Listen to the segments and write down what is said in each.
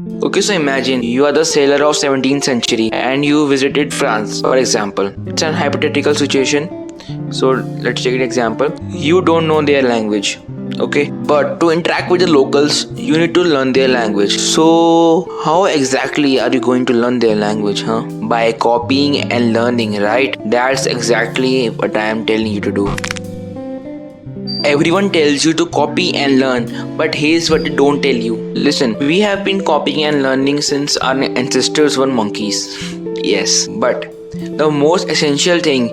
Okay, so imagine you are the sailor of 17th century and you visited France, for example. It's an hypothetical situation. So let's take an example. You don't know their language. Okay, but to interact with the locals, you need to learn their language. So, how exactly are you going to learn their language, huh? By copying and learning, right? That's exactly what I am telling you to do. Everyone tells you to copy and learn, but here's what they don't tell you. Listen, we have been copying and learning since our ancestors were monkeys. Yes, but the most essential thing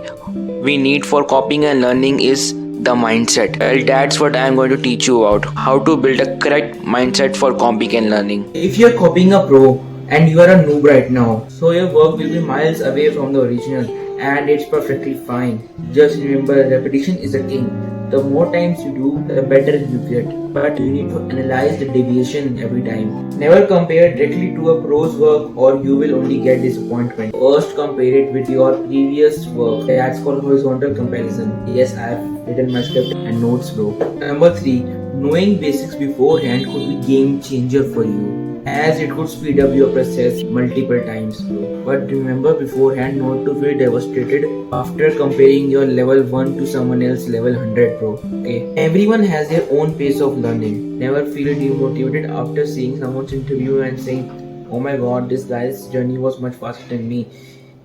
we need for copying and learning is the mindset. Well, that's what I'm going to teach you about. How to build a correct mindset for copying and learning. If you're copying a pro and you are a noob right now, so your work will be miles away from the original and it's perfectly fine. Just remember, repetition is a king. The more times you do, the better you get. But you need to analyze the deviation every time. Never compare directly to a pro's work or you will only get disappointment. First compare it with your previous work. That's called horizontal comparison. Yes, I have written my script and notes bro. Number 3. Knowing basics beforehand could be game changer for you as it could speed up your process multiple times bro. But remember beforehand not to feel devastated after comparing your level 1 to someone else level 100 bro. Okay, everyone has their own pace of learning. Never feel demotivated after seeing someone's interview and saying, oh my god, this guy's journey was much faster than me,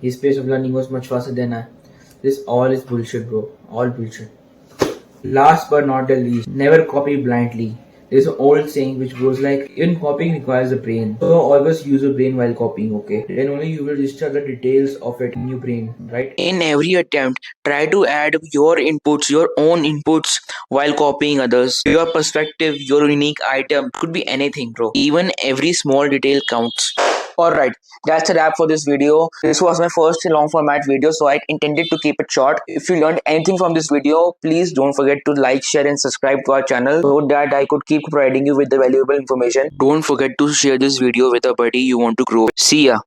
his pace of learning was much faster than I. This all is bullshit bro, all bullshit. Last but not the least, never copy blindly. There's an old saying which goes like, even copying requires a brain. So always use your brain while copying, okay? Then only you will register the details of it in your brain, right? In every attempt, try to add your inputs, your own inputs while copying others. Your perspective, your unique item could be anything, bro. Even every small detail counts. Alright, that's a wrap for this video. This was my first long format video, so I intended to keep it short. If you learned anything from this video, please don't forget to like, share, and subscribe to our channel so that I could keep providing you with the valuable information. Don't forget to share this video with a buddy you want to grow with. See ya.